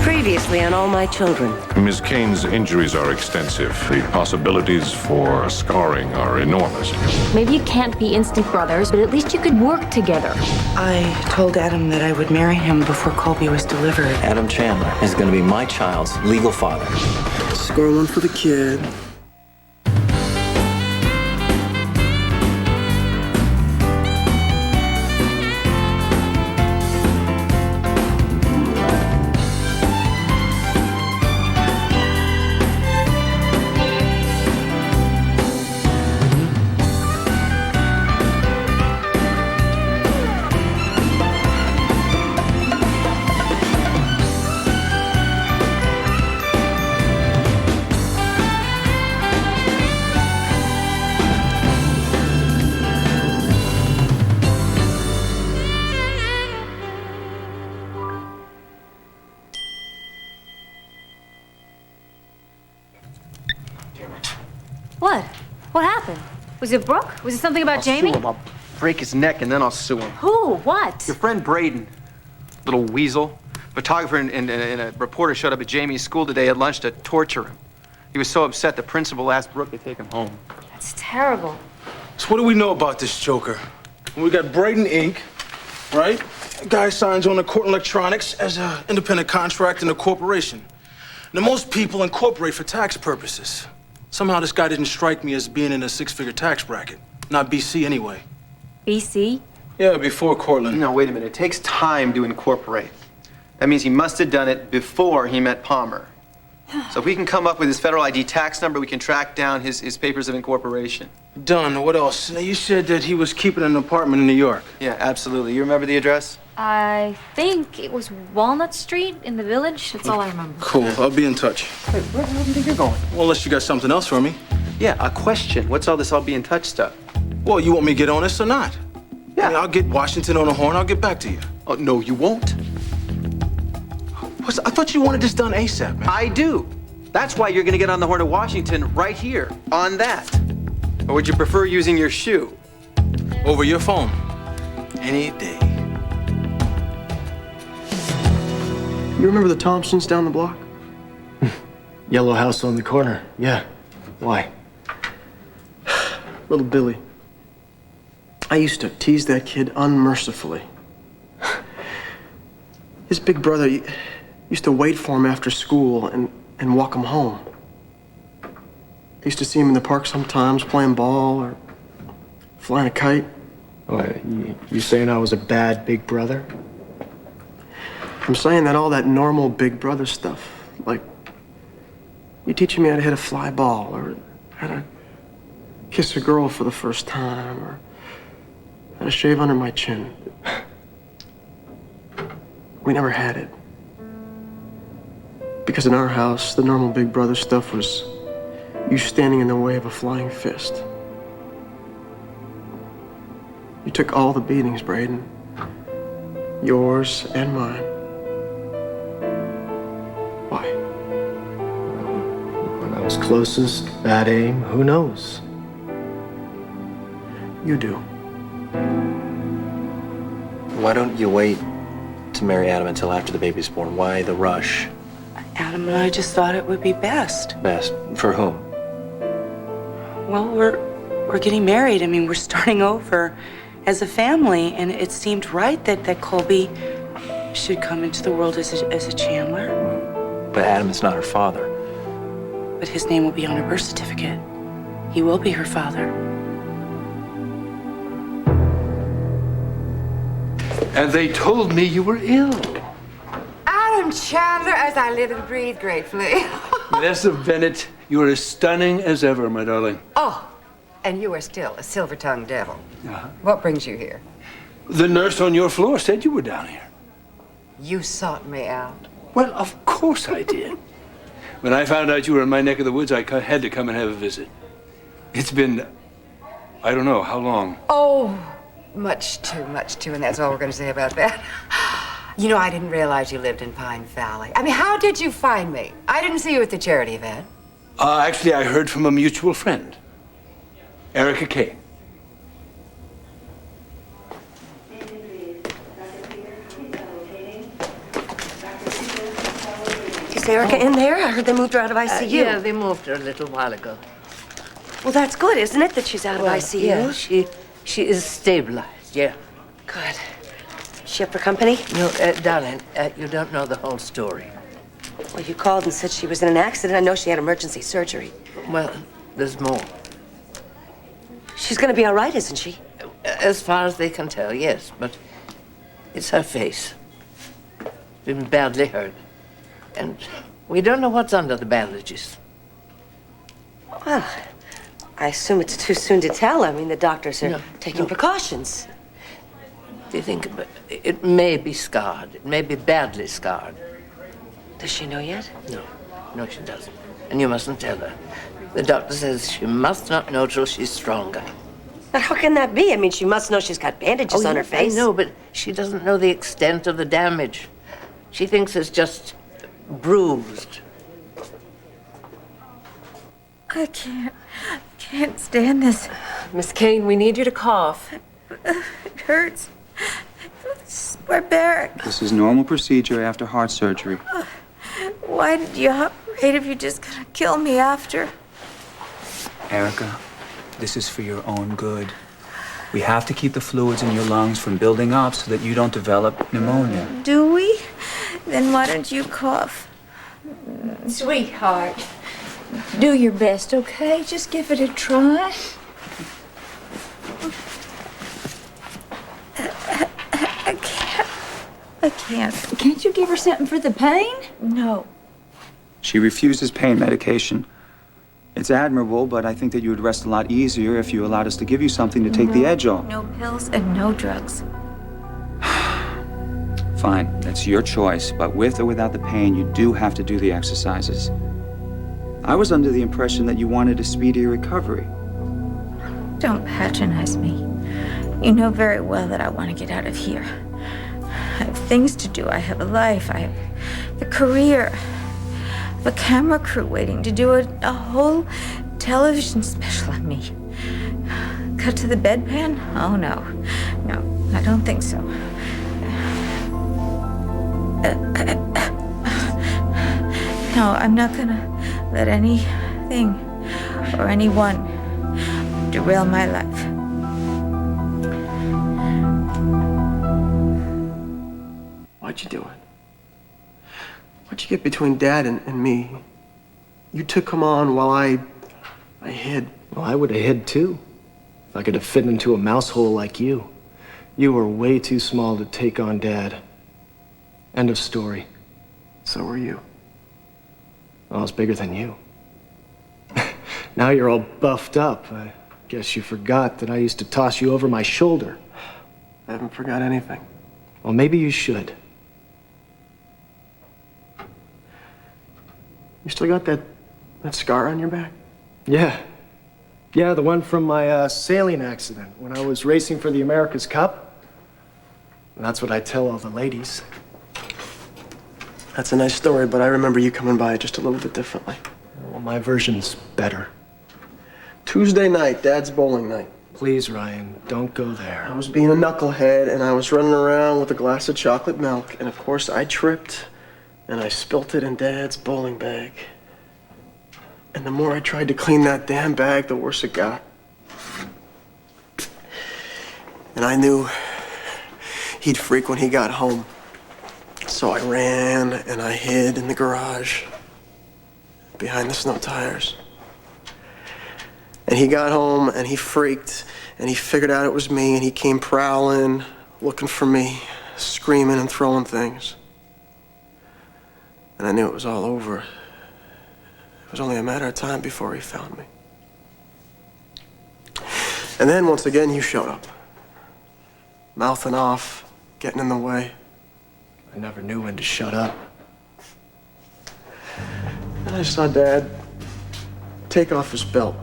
Previously on All My Children. Ms. Kane's injuries are extensive. The possibilities for scarring are enormous. Maybe you can't be instant brothers, but at least you could work together. I told Adam that I would marry him before Colby was delivered. Adam Chandler is going to be my child's legal father. Score one for the kid. What? What happened? Was it Brooke? Was it something about Jamie? Sue him. I'll break his neck and then I'll sue him. Who? What? Your friend Braden, little weasel. Photographer and a reporter showed up at Jamie's school today at lunch to torture him. He was so upset the principal asked Brooke to take him home. That's terrible. So what do we know about this joker? We got Braden Inc., right? A guy signs on to Cortland Electronics as an independent contractor in a corporation. Now, most people incorporate for tax purposes. Somehow this guy didn't strike me as being in a six-figure tax bracket. Not BC anyway. BC? Yeah, before Cortland. No, wait a minute. It takes time to incorporate. That means he must have done it before he met Palmer. So if we can come up with his federal ID tax number, we can track down his papers of incorporation. Done. What else? Now, you said that he was keeping an apartment in New York. Yeah, absolutely. You remember the address? I think it was Walnut Street in the Village. That's all I remember. Cool. I'll be in touch. Wait, where do you think you're going? Well, unless you got something else for me. Yeah, a question. What's all this I'll be in touch stuff? Well, you want me to get on this or not? Yeah. I mean, I'll get Washington on the horn. I'll get back to you. Oh, no, you won't. I thought you wanted this done ASAP, man. I do. That's why you're gonna get on the horn of Washington right here, on that. Or would you prefer using your shoe? Over your phone. Any day. You remember the Thompsons down the block? Yellow house on the corner. Yeah. Why? Little Billy. I used to tease that kid unmercifully. His big brother used to wait for him after school and walk him home. I used to see him in the park sometimes playing ball or flying a kite. What, you saying I was a bad big brother? I'm saying that all that normal big brother stuff, like you teaching me how to hit a fly ball or how to kiss a girl for the first time or how to shave under my chin. We never had it. Because in our house, the normal big brother stuff was you standing in the way of a flying fist. You took all the beatings, Braden. Yours and mine. Why? When I was closest, bad aim, who knows? You do. Why don't you wait to marry Adam until after the baby's born? Why the rush? Adam and I just thought it would be best. Best for whom? Well, we're getting married. I mean, we're starting over as a family, and it seemed right that Colby should come into the world as a Chandler. But Adam is not her father. But his name will be on her birth certificate. He will be her father. And they told me you were ill. Adam Chandler, as I live and breathe gratefully. Vanessa Bennett, you are as stunning as ever, my darling. Oh, and you are still a silver-tongued devil. What brings you here? The nurse on your floor said you were down here. You sought me out. Well, of course I did. When I found out you were in my neck of the woods, I had to come and have a visit. It's been, I don't know, how long? Oh, much too, and that's all we're going to say about that. You know, I didn't realize you lived in Pine Valley. I mean, how did you find me? I didn't see you at the charity event. Actually, I heard from a mutual friend, Erica Kane. Is Erica in there? I heard they moved her out of ICU. Yeah, they moved her a little while ago. Well, that's good, isn't it, that she's out of ICU? Yeah, she is stabilized, yeah. Good. She up for company? No, darling, you don't know the whole story. Well, you called and said she was in an accident. I know she had emergency surgery. Well, there's more. She's gonna be all right, isn't she? As far as they can tell, yes, but it's her face. Been badly hurt. And we don't know what's under the bandages. Well, I assume it's too soon to tell. I mean, the doctors are taking no. precautions. Do you think it may be scarred? It may be badly scarred. Does she know yet? No, she doesn't. And you mustn't tell her. The doctor says she must not know till she's stronger. But how can that be? I mean, she must know she's got bandages on her face. I know, but she doesn't know the extent of the damage. She thinks it's just bruised. I can't stand this. Miss Kane, we need you to cough. It hurts. It's barbaric. This is normal procedure after heart surgery. Why did you operate if you're just gonna kill me after? Erica, this is for your own good. We have to keep the fluids in your lungs from building up so that you don't develop pneumonia. Do we? Then why don't you cough? Sweetheart, do your best, okay? Just give it a try. I can't. Can't you give her something for the pain? No. She refuses pain medication. It's admirable, but I think that you would rest a lot easier if you allowed us to give you something to take the edge off. No pills and no drugs. Fine, that's your choice, but with or without the pain, you do have to do the exercises. I was under the impression that you wanted a speedier recovery. Don't patronize me. You know very well that I want to get out of here. I have things to do. I have a life. I have a career. I have a camera crew waiting to do a whole television special on me. Cut to the bedpan? Oh, no. No, I don't think so. No, I'm not gonna let anything or anyone derail my life. Why'd you do it? Why'd you get between Dad and me? You took him on while I hid. Well, I would have hid too, if I could have fit into a mouse hole like you. You were way too small to take on Dad. End of story. So were you. I was bigger than you. Now you're all buffed up. I guess you forgot that I used to toss you over my shoulder. I haven't forgot anything. Well, maybe you should. You still got that scar on your back? Yeah. Yeah, the one from my sailing accident when I was racing for the America's Cup. And that's what I tell all the ladies. That's a nice story, but I remember you coming by just a little bit differently. Well, my version's better. Tuesday night, Dad's bowling night. Please, Ryan, don't go there. I was being a knucklehead, and I was running around with a glass of chocolate milk, and of course I tripped, and I spilt it in Dad's bowling bag. And the more I tried to clean that damn bag, the worse it got. And I knew he'd freak when he got home. So I ran and I hid in the garage behind the snow tires. And he got home and he freaked and he figured out it was me and he came prowling, looking for me, screaming and throwing things. And I knew it was all over. It was only a matter of time before he found me. And then once again you showed up. Mouthing off, getting in the way. I never knew when to shut up. And I saw Dad take off his belt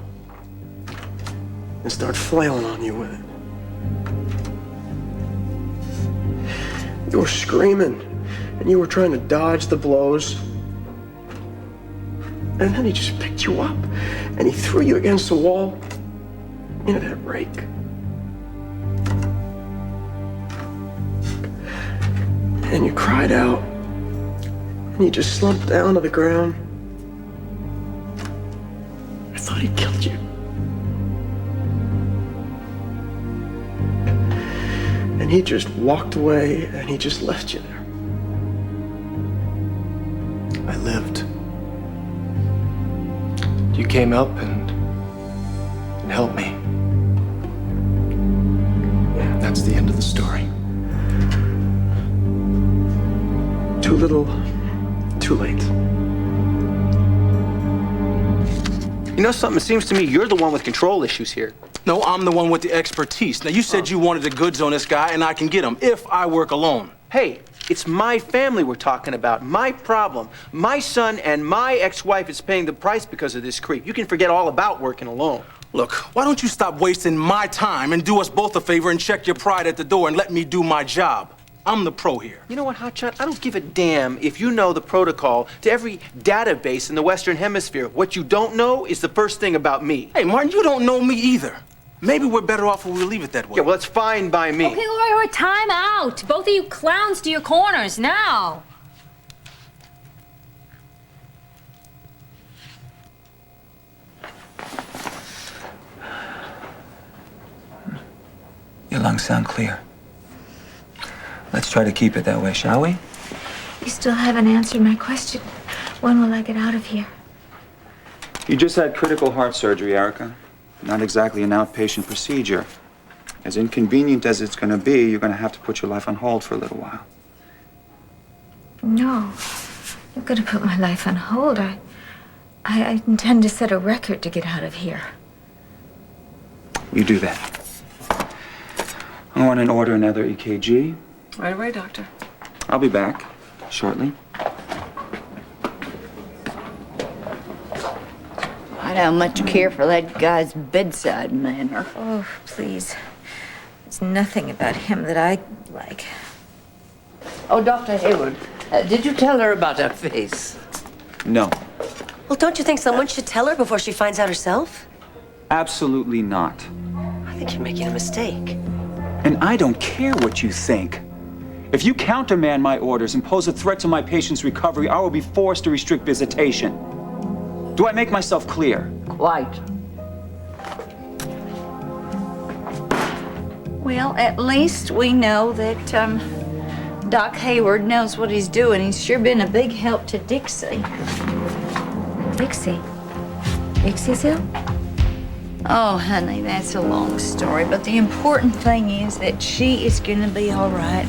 and start flailing on you with it. You were screaming, and you were trying to dodge the blows. And then he just picked you up, and he threw you against the wall into that rake. And you cried out, And you just slumped down to the ground. I thought he killed you. And he just walked away and he just left you there. I lived. You came up and helped me. That's the end of the story. Too little, too late. You know something? It seems to me you're the one with control issues here. No, I'm the one with the expertise. Now, you said you wanted the goods on this guy, and I can get them if I work alone. Hey, it's my family we're talking about. My problem. My son and my ex-wife is paying the price because of this creep. You can forget all about working alone. Look, why don't you stop wasting my time and do us both a favor and check your pride at the door and let me do my job? I'm the pro here. You know what, Hotshot? I don't give a damn if you know the protocol to every database in the Western Hemisphere. What you don't know is the first thing about me. Hey, Martin, you don't know me either. Maybe we're better off if we leave it that way. Yeah, well, it's fine by me. Okay, wait, time out. Both of you clowns to your corners now. Your lungs sound clear. Let's try to keep it that way, shall we? You still haven't answered my question. When will I get out of here? You just had critical heart surgery, Erica. Not exactly an outpatient procedure. As inconvenient as it's going to be, you're going to have to put your life on hold for a little while. No. You're going to put my life on hold. I intend to set a record to get out of here. You do that. I want to order another EKG. Right away, doctor. I'll be back shortly. I don't much care for that guy's bedside manner. Oh, please. There's nothing about him that I like. Oh, Dr. Hayward, did you tell her about her face? No, Well, don't you think someone should tell her before she finds out herself? absolutely not. I think you're making a mistake. And I don't care what you think. If you countermand my orders and pose a threat to my patient's recovery, I will be forced to restrict visitation. Do I make myself clear? Quite. Well, at least we know that Doc Hayward knows what he's doing. He's sure been a big help to Dixie. Dixie? Dixie's ill? Oh, honey, that's a long story, but the important thing is that she is gonna be all right,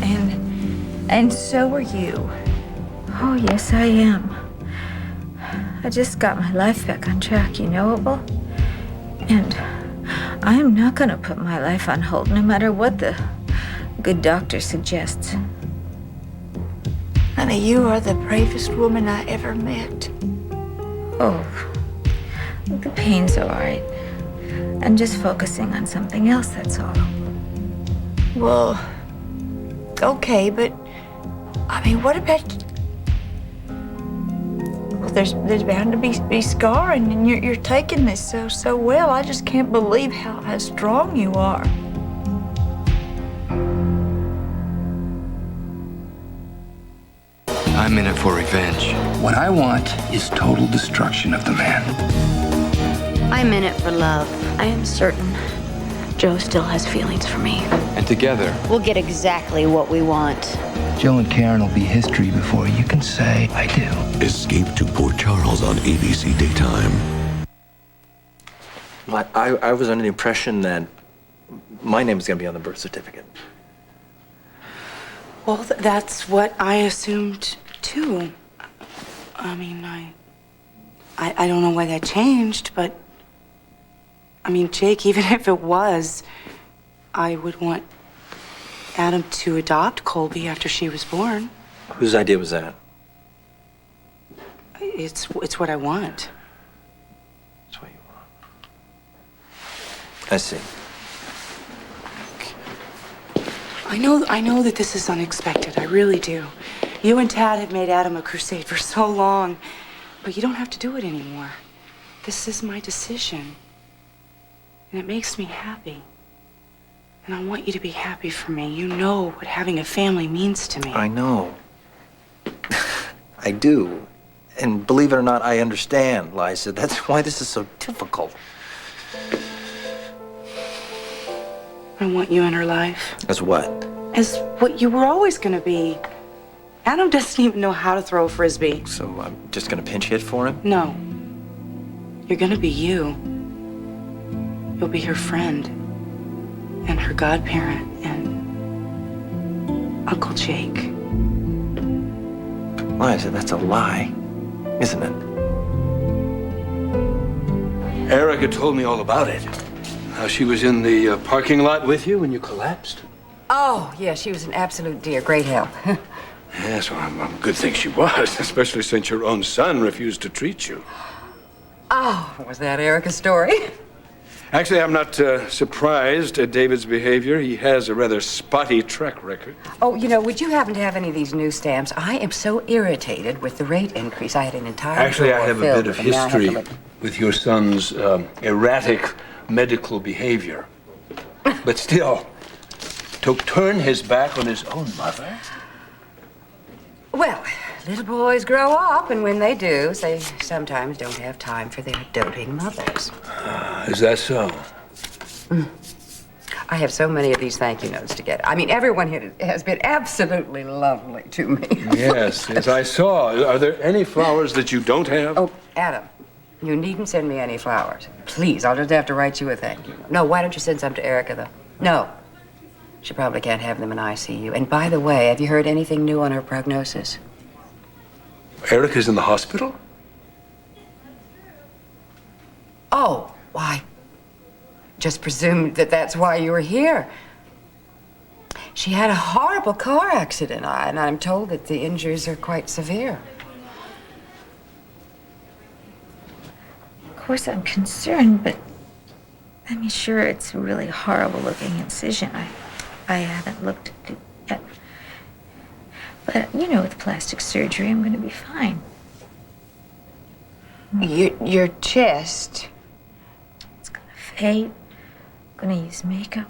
and so are you. Oh, yes, I am. I just got my life back on track, you know, Abel? And I'm not gonna put my life on hold, no matter what the good doctor suggests. Honey, you are the bravest woman I ever met. Oh, the pain's all right. I'm just focusing on something else, that's all. Well, okay, but I mean, what about? Well, there's bound to be scarring, and you're taking this so well. I just can't believe how strong you are. I'm in it for revenge. What I want is total destruction of the man. I'm in it for love. I am certain Joe still has feelings for me. And together, We'll get exactly what we want. Joe and Karen will be history before you can say, I do. Escape to Port Charles on ABC Daytime. I was under the impression that my name is going to be on the birth certificate. Well, that's what I assumed too. I mean, I don't know why that changed, but I mean, Jake, even if it was, I would want Adam to adopt Colby after she was born. Whose idea was that? It's what I want. That's what you want. I see. I know that this is unexpected. I really do. You and Tad have made Adam a crusade for so long, but you don't have to do it anymore. This is my decision. And it makes me happy. And I want you to be happy for me. You know what having a family means to me. I know. I do. And believe it or not, I understand, Liza. That's why this is so difficult. I want you in her life. As what? As what you were always going to be. Adam doesn't even know how to throw a frisbee. So I'm just gonna pinch hit for him? No. You're going to be you. You'll be her friend. And her godparent. And Uncle Jake. Liza, that's a lie, isn't it? Erica told me all about it. How she was in the parking lot with you when you collapsed. Oh, yeah, she was an absolute dear. Great help. Yes, well, I'm good thing she was, especially since your own son refused to treat you. Oh, was that Erica's story? Actually, I'm not surprised at David's behavior. He has a rather spotty track record. Oh, you know, would you happen to have any of these new stamps? I am so irritated with the rate increase. I had an entire Actually, I drawer have a filled bit of with them. Now I have to history look. with your son's erratic medical behavior. But still, to turn his back on his own mother? Well, little boys grow up, and when they do, they sometimes don't have time for their doting mothers. Is that so? I have so many of these thank you notes to get. I mean, everyone here has been absolutely lovely to me. Yes, as I saw. Are there any flowers that you don't have? Oh, Adam, you needn't send me any flowers. Please, I'll just have to write you a thank you. No, why don't you send some to Erica, though? No. She probably can't have them in ICU. And by the way, have you heard anything new on her prognosis? Erica's in the hospital? Oh, why? Just presumed that that's why you were here. She had a horrible car accident, and I'm told that the injuries are quite severe. Of course, I'm concerned, but I mean, sure, it's a really horrible looking incision. I haven't looked at it yet. But, you know, with plastic surgery, I'm going to be fine. Your chest? It's going to fade. I'm going to use makeup.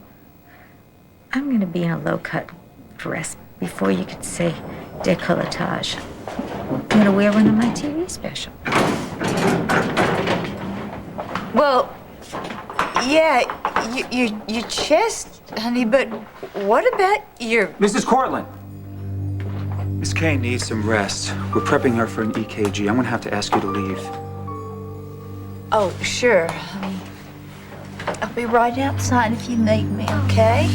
I'm going to be in a low-cut dress before you could say décolletage. I'm going to wear one on my TV special. Well, yeah, your chest, honey, but what about your... Mrs. Cortland! Miss Kay needs some rest. We're prepping her for an EKG. I'm gonna have to ask you to leave. Oh, sure, honey. I'll be right outside if you need me, okay?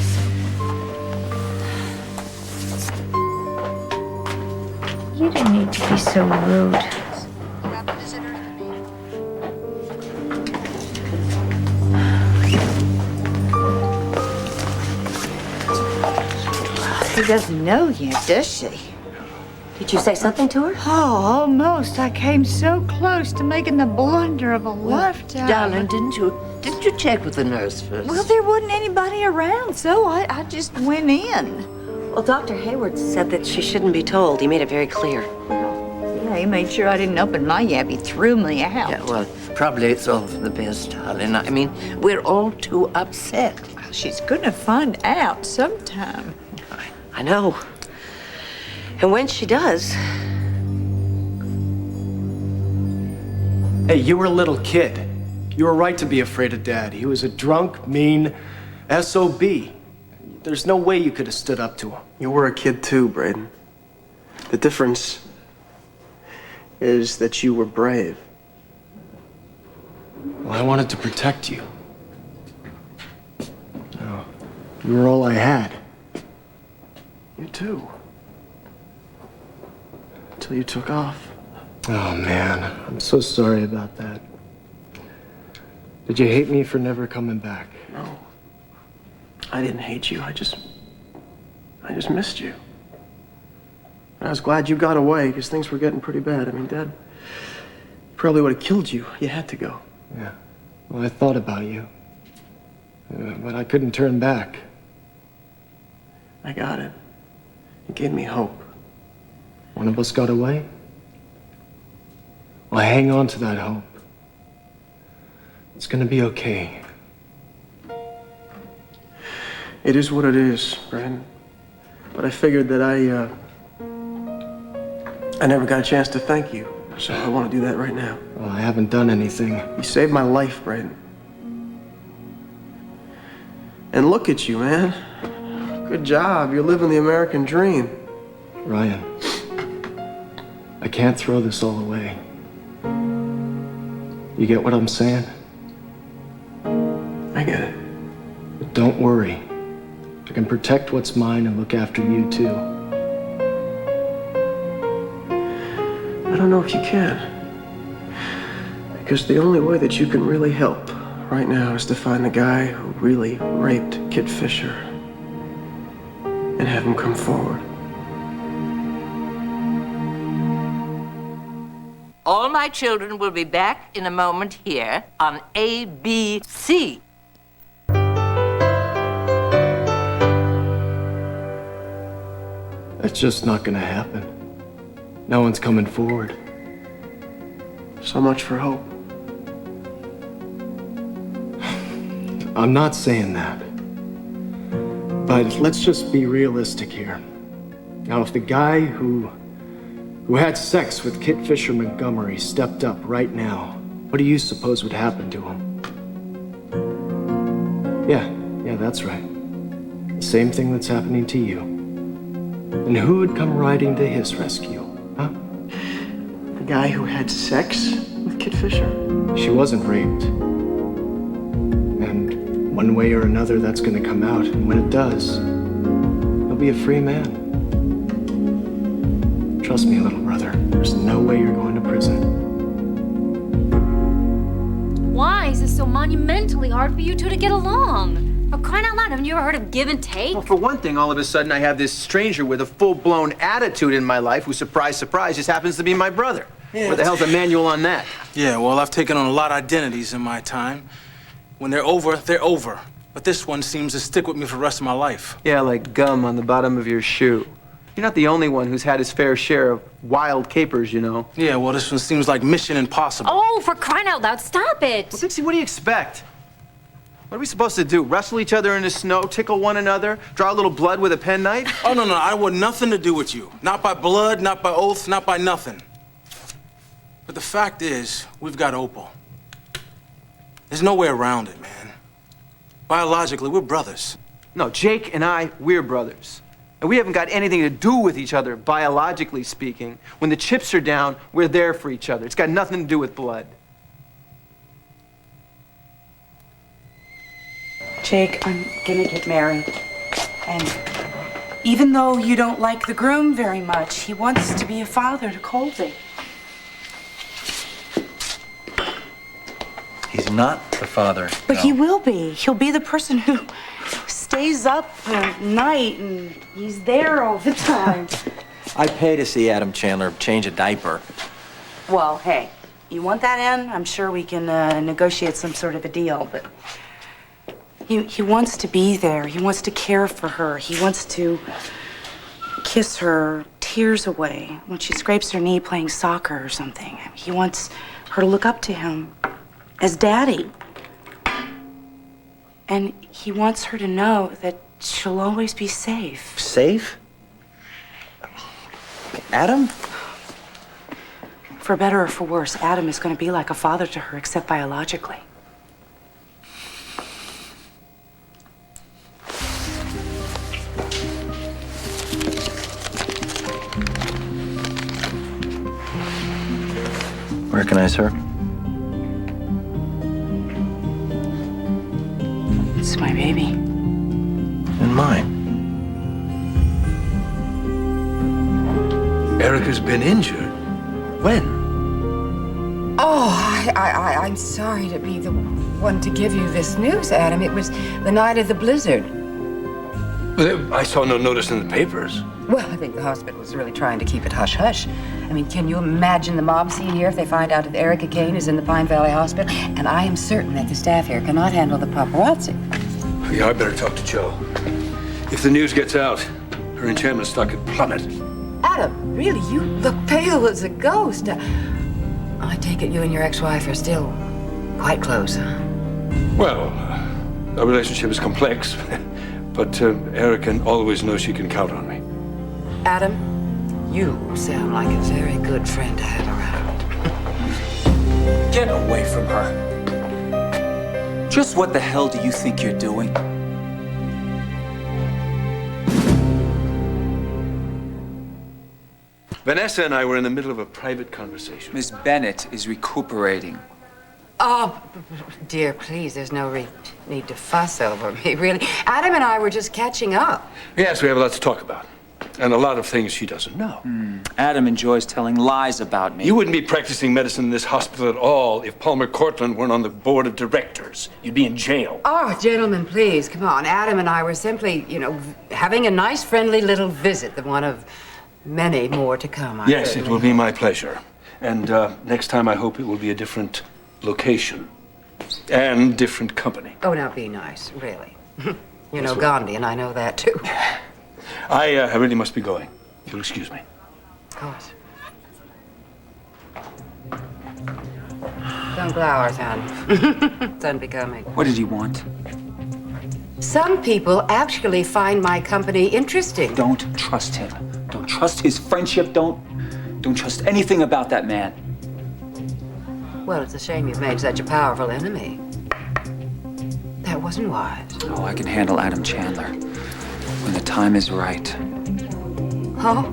You didn't need to be so rude. She doesn't know yet, does she? Did you say something to her? Oh, almost. I came so close to making the blunder of a lifetime. Darling, didn't you check with the nurse first? Well, there wasn't anybody around, so I just went in. Well, Dr. Hayward said that she shouldn't be told. He made it very clear. Yeah, he made sure I didn't open my yap. He threw me out. Yeah, well, probably it's all for the best, darling. I mean, we're all too upset. She's gonna find out sometime. I know. And when she does... Hey, you were a little kid. You were right to be afraid of Dad. He was a drunk, mean SOB. There's no way you could have stood up to him. You were a kid too, Braden. The difference is that you were brave. Well, I wanted to protect you. Oh, you were all I had. You too. Until you took off. Oh, man. I'm so sorry about that. Did you hate me for never coming back? No. I didn't hate you. I just missed you. And I was glad you got away, because things were getting pretty bad. I mean, Dad probably would have killed you. You had to go. Yeah. Well, I thought about you. But I couldn't turn back. I got it. It gave me hope. One of us got away? Well, I hang on to that hope. It's gonna be okay. It is what it is, Brandon. But I figured that I never got a chance to thank you, so I want to do that right now. Well, I haven't done anything. You saved my life, Braden. And look at you, man. Good job. You're living the American dream. Ryan, I can't throw this all away. You get what I'm saying? I get it. But don't worry. I can protect what's mine and look after you, too. I don't know if you can. Because the only way that you can really help right now is to find the guy who really raped Kit Fisher and have him come forward. All my children will be back in a moment here on ABC. That's just not gonna happen. No one's coming forward. So much for hope. I'm not saying that. But let's just be realistic here. Now, if the guy who had sex with Kit Fisher Montgomery stepped up right now, what do you suppose would happen to him? Yeah, that's right. The same thing that's happening to you. And who would come riding to his rescue, huh? The guy who had sex with Kit Fisher? She wasn't raped. And one way or another, that's gonna come out. And when it does, he'll be a free man. Trust me, little brother. There's no way you're going to prison. Why is this so monumentally hard for you two to get along? For crying out loud, haven't you ever heard of give and take? Well, for one thing, all of a sudden I have this stranger with a full-blown attitude in my life who, surprise, surprise, just happens to be my brother. Yeah, Where the hell's the manual on that? Yeah, well, I've taken on a lot of identities in my time. When they're over, they're over. But this one seems to stick with me for the rest of my life. Yeah, like gum on the bottom of your shoe. You're not the only one who's had his fair share of wild capers, you know. Yeah, well, this one seems like Mission Impossible. Oh, for crying out loud, stop it! Well, Dixie, what do you expect? What are we supposed to do? Wrestle each other in the snow, tickle one another, draw a little blood with a penknife? Oh, no, I want nothing to do with you. Not by blood, not by oath, not by nothing. But the fact is, we've got Opal. There's no way around it, man. Biologically, we're brothers. No, Jake and I, we're brothers. And we haven't got anything to do with each other, biologically speaking. When the chips are down, we're there for each other. It's got nothing to do with blood. Jake, I'm gonna get married. And even though you don't like the groom very much, he wants to be a father to Colby. He's not the father. But no. he will be. He'll be the person who stays up at night and he's there all the time. I pay to see Adam Chandler change a diaper. Well, hey, you want that in? I'm sure we can negotiate some sort of a deal, but he wants to be there. He wants to care for her. He wants to kiss her tears away when she scrapes her knee playing soccer or something. He wants her to look up to him as daddy. And he wants her to know that she'll always be safe. Safe? Adam? For better or for worse, Adam is going to be like a father to her, except biologically. Recognize her? It's my baby. And mine. Erica's been injured. When? Oh, I'm sorry to be the one to give you this news, Adam. It was the night of the blizzard. But I saw no notice in the papers. Well, I think the hospital was really trying to keep it hush-hush. I mean, can you imagine the mob scene here if they find out that Erica Kane is in the Pine Valley Hospital? And I am certain that the staff here cannot handle the paparazzi. Yeah, I better talk to Joe. If the news gets out, her enchantment stock could plummet. Adam, really, you look pale as a ghost. I take it you and your ex-wife are still quite close, huh? Well, our relationship is complex, but Erica always knows she can count on me. Adam, You sound like a very good friend to have around. Get away from her. Just what the hell do you think you're doing? Vanessa and I were in the middle of a private conversation. Miss Bennett is recuperating. Oh, dear, please, there's no need to fuss over me, really. Adam and I were just catching up. Yes, we have a lot to talk about. And a lot of things she doesn't know. Adam enjoys telling lies about me. You wouldn't be practicing medicine in this hospital at all if Palmer Cortland weren't on the board of directors. You'd be in jail. Oh, gentlemen, please, come on. Adam and I were simply, having a nice, friendly little visit, the one of many more to come. Yes, it will be my pleasure. And next time I hope it will be a different location and different company. Oh, now be nice, really. You know Gandhi, and I know that too. I really must be going. If you'll excuse me. Of course. Sunflowers, hon. It's unbecoming. What did he want? Some people actually find my company interesting. Don't trust him. Don't trust his friendship. Don't trust anything about that man. Well, it's a shame you've made such a powerful enemy. That wasn't wise. Oh, I can handle Adam Chandler when the time is right. Oh?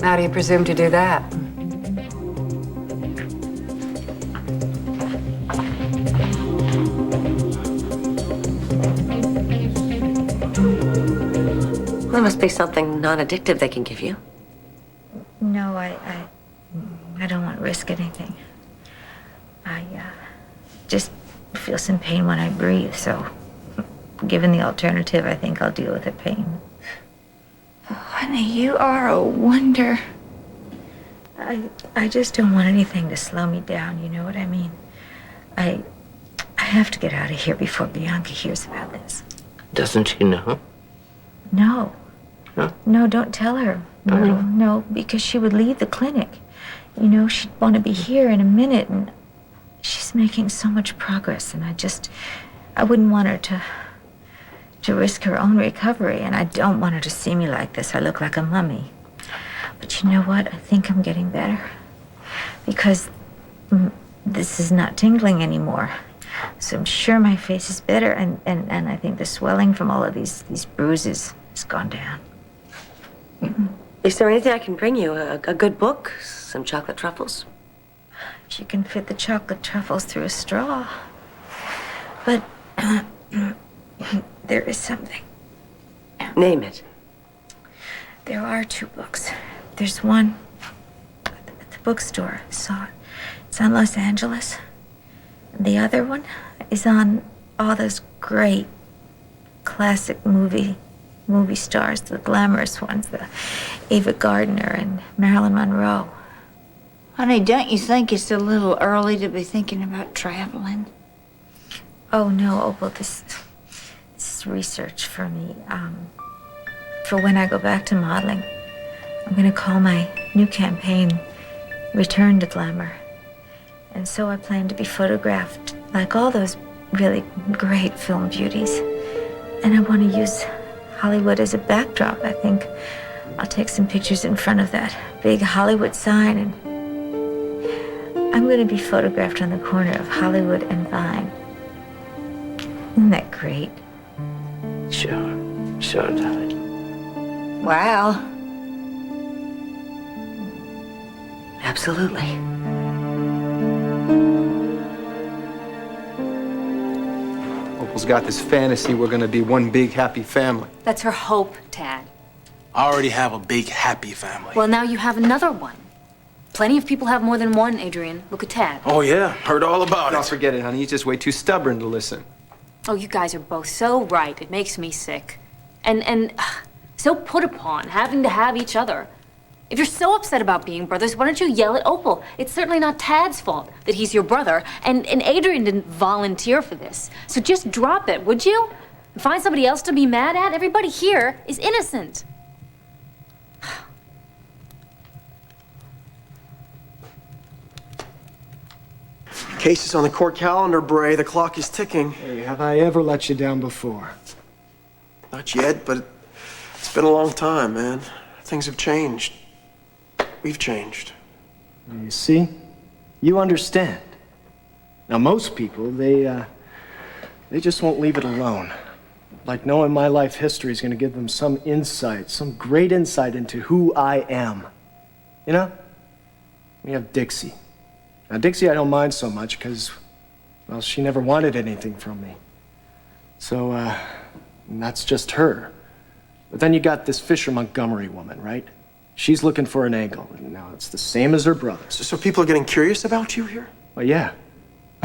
How do you presume to do that? There must be something non-addictive they can give you. No, I don't want to risk anything. I just feel some pain when I breathe, so given the alternative, I think I'll deal with the pain. Oh, honey, you are a wonder. I just don't want anything to slow me down, you know what I mean? I have to get out of here before Bianca hears about this. Doesn't she know? No. Huh? No, don't tell her. No, because she would leave the clinic. She'd want to be here in a minute, and she's making so much progress, and I wouldn't want her to risk her own recovery, and I don't want her to see me like this. I look like a mummy. But you know what? I think I'm getting better. Because this is not tingling anymore. So I'm sure my face is better, and I think the swelling from all of these bruises has gone down. Is there anything I can bring you? A good book? Some chocolate truffles? If you can fit the chocolate truffles through a straw. But there is something. Name it. There are 2 books. There's one at the bookstore. I saw it. It's on Los Angeles. The other one is on all those great classic movie stars, the glamorous ones, the Ava Gardner and Marilyn Monroe. Honey, don't you think it's a little early to be thinking about traveling? Oh, no, Opal, this is research for me. For when I go back to modeling. I'm going to call my new campaign Return to Glamour. And so I plan to be photographed like all those really great film beauties. And I want to use Hollywood as a backdrop. I think I'll take some pictures in front of that big Hollywood sign, and I'm going to be photographed on the corner of Hollywood and Vine. Isn't that great? Sure, darling. Wow. Absolutely. Opal's got this fantasy we're gonna be one big happy family. That's her hope, Tad. I already have a big, happy family. Well, now you have another one. Plenty of people have more than one, Adrian. Look at Tad. Oh, yeah. Heard all about Don't it. forget it, honey. He's just way too stubborn to listen. Oh, you guys are both so right. It makes me sick. And so put upon, having to have each other. If you're so upset about being brothers, why don't you yell at Opal? It's certainly not Tad's fault that he's your brother, and Adrian didn't volunteer for this. So just drop it, would you? And find somebody else to be mad at? Everybody here is innocent. Case is on the court calendar, Bray. The clock is ticking. Hey, have I ever let you down before? Not yet, but it's been a long time, man. Things have changed. We've changed. You see? You understand. Now, most people, they just won't leave it alone. Like knowing my life history is going to give them some insight, some great insight into who I am. You know? We have Dixie. Now, Dixie I don't mind so much because, well, she never wanted anything from me. So, that's just her. But then you got this Fisher Montgomery woman, right? She's looking for an angle. Now, it's the same as her brother. So people are getting curious about you here? Well, yeah.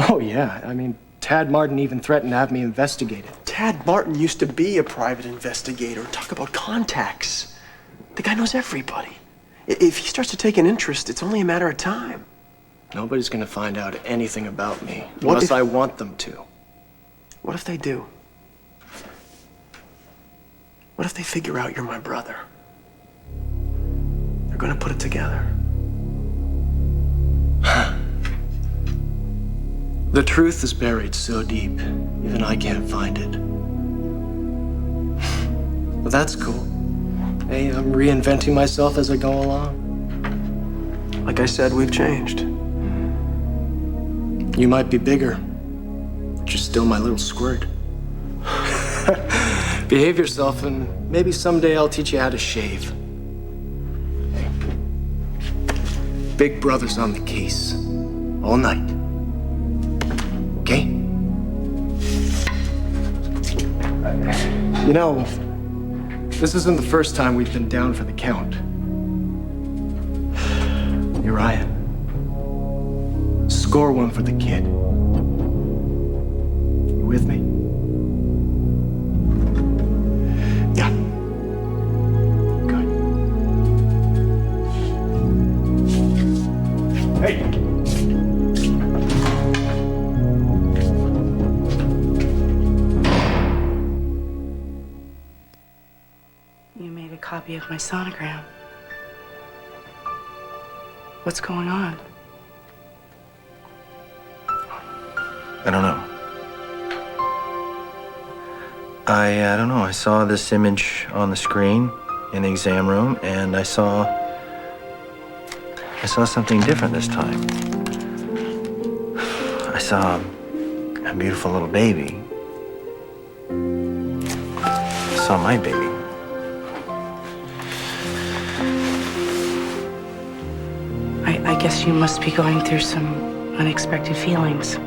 Oh, yeah. I mean, Tad Martin even threatened to have me investigated. Tad Martin used to be a private investigator. Talk about contacts. The guy knows everybody. If he starts to take an interest, it's only a matter of time. Nobody's gonna find out anything about me, unless I want them to. What if they do? What if they figure out you're my brother? They're gonna put it together. The truth is buried so deep, even I can't find it. But that's cool. Hey, I'm reinventing myself as I go along. Like I said, we've changed. You might be bigger, but you're still my little squirt. Behave yourself, and maybe someday I'll teach you how to shave. Hey. Big Brother's on the case. All night. Okay? You know, this isn't the first time we've been down for the count. Uriah, score one for the kid. You with me? Yeah. Good. Hey! You made a copy of my sonogram. What's going on? I don't know. I don't know. I saw this image on the screen in the exam room, and I saw something different this time. I saw a beautiful little baby. I saw my baby. I guess you must be going through some unexpected feelings.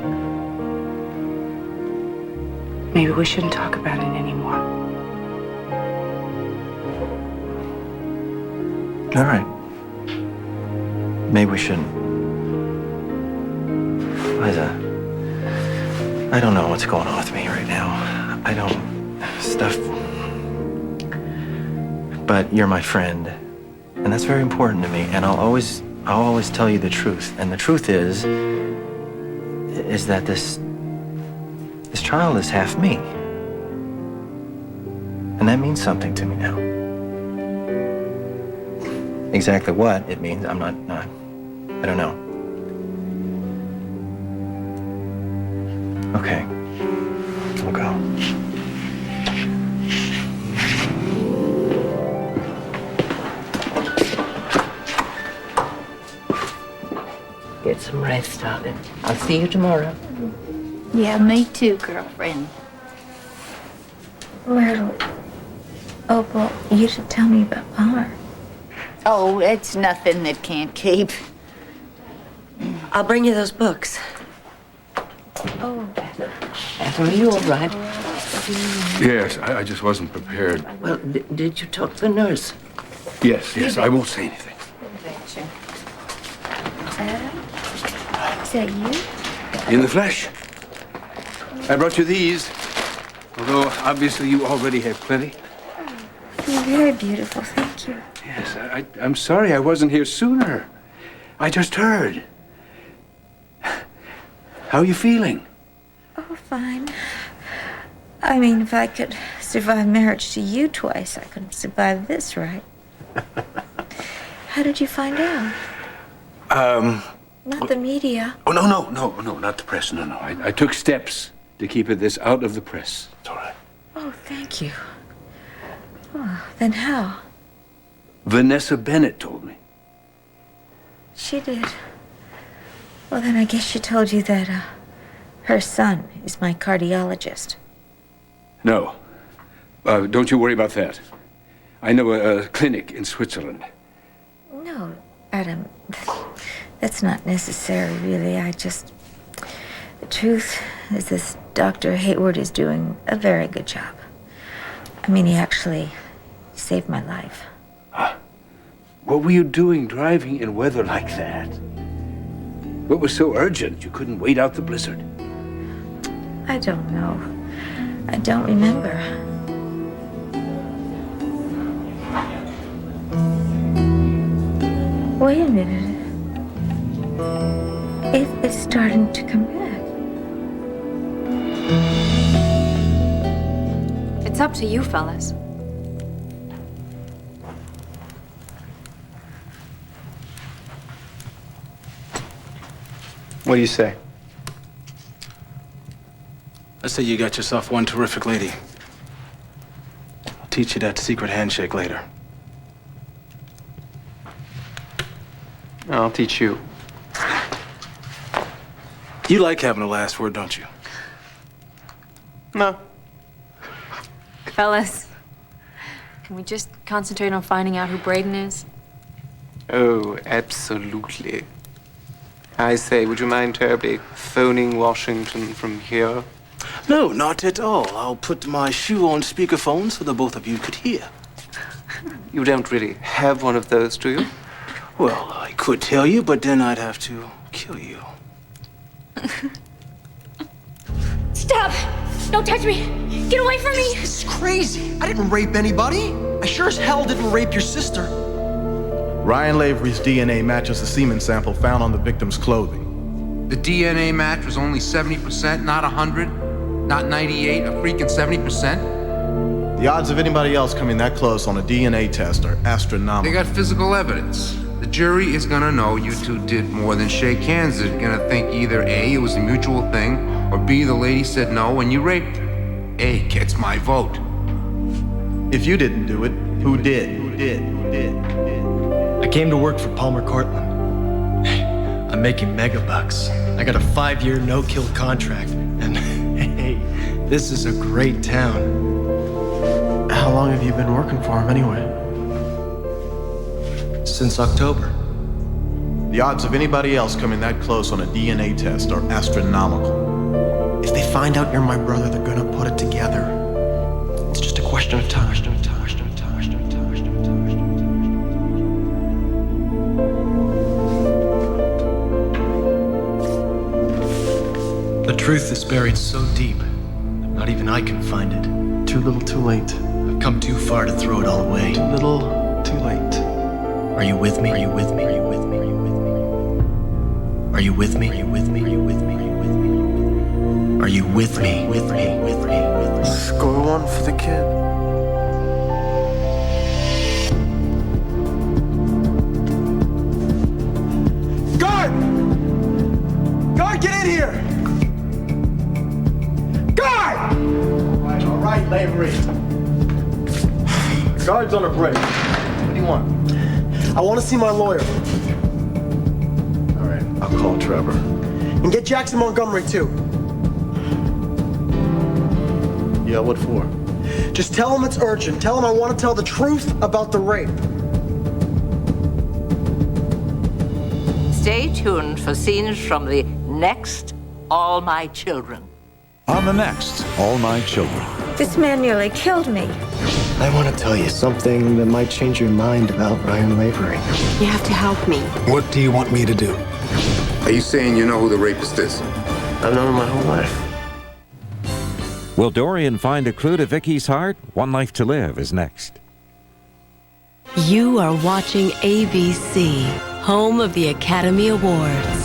Maybe we shouldn't talk about it anymore. All right. Maybe we shouldn't. Liza, I don't know what's going on with me right now. I don't... stuff... But you're my friend, and that's very important to me, and I'll always tell you the truth. And the truth is that this child is half me. And that means something to me now. Exactly what it means, I don't know. Okay, I'll go. Get some rest, darling. I'll see you tomorrow. Yeah, me too, girlfriend. Myrtle. Opal, you should tell me about Palmer. Oh, it's nothing that can't keep. I'll bring you those books. Oh. Are you all right? Yes, I just wasn't prepared. Well, did you talk to the nurse? Yes, I won't say anything. Is that you? In the flesh. I brought you these, although obviously you already have plenty. You're very beautiful, thank you. Yes, I'm sorry I wasn't here sooner. I just heard. How are you feeling? Oh, fine. I mean, if I could survive marriage to you twice, I could survive this, right? How did you find out? Not the media. Oh, no, not the press. No. I took steps to keep this out of the press. It's all right. Oh, thank you. Oh, then how? Vanessa Bennett told me. She did. Well, then I guess she told you that, her son is my cardiologist. No. Don't you worry about that. I know a clinic in Switzerland. No, Adam, that's not necessary, really. The truth is this Dr. Hayward is doing a very good job. I mean, he actually saved my life. What were you doing driving in weather like that? What was so urgent you couldn't wait out the blizzard? I don't know. I don't remember. Wait a minute. It's starting to come back. It's up to you, fellas. What do you say? Let's say you got yourself one terrific lady. I'll teach you that secret handshake later. I'll teach you. You like having the last word, don't you? No. Fellas, can we just concentrate on finding out who Braden is? Oh, absolutely. I say, would you mind terribly phoning Washington from here? No, not at all. I'll put my shoe on speakerphone so the both of you could hear. You don't really have one of those, do you? Well, I could tell you, but then I'd have to kill you. Stop! Don't touch me! Get away from me! This is crazy. I didn't rape anybody. I sure as hell didn't rape your sister. Ryan Lavery's DNA matches the semen sample found on the victim's clothing. The DNA match was only 70%, not 100, not 98, a freaking 70%. The odds of anybody else coming that close on a DNA test are astronomical. They got physical evidence. The jury is gonna know you two did more than shake hands. They're gonna think either A, it was a mutual thing, or B, the lady said no and you raped her. A gets my vote. If you didn't do it, who did? Who did? Who did? Who did? I came to work for Palmer Cortland. I'm making mega bucks. I got a 5-year no-kill contract. And hey, this is a great town. How long have you been working for him anyway? Since October. The odds of anybody else coming that close on a DNA test are astronomical. If they find out you're my brother, they're gonna put it together. It's just a question of time. The truth is buried so deep that not even I can find it. Too little, too late. I've come too far to throw it all away. Too little, too late. Are you with me? Are you with me? Are you with me? Are you with me? Are you with me? Are you with me? Are you with me? Are you with me? Are you with me? With me? With me? With me? Score one for the kid. Guard! Guard, get in here! Guard! All right, Lavery. Guard's on a break. What do you want? I want to see my lawyer. All right, I'll call Trevor. And get Jackson Montgomery, too. Yeah, what for? Just tell him it's urgent. Tell him I want to tell the truth about the rape. Stay tuned for scenes from the next All My Children. On the next All My Children. This man nearly killed me. I want to tell you something that might change your mind about Ryan Lavery. You have to help me. What do you want me to do? Are you saying you know who the rapist is? I've known him my whole life. Will Dorian find a clue to Vicky's heart? One Life to Live is next. You are watching ABC, home of the Academy Awards.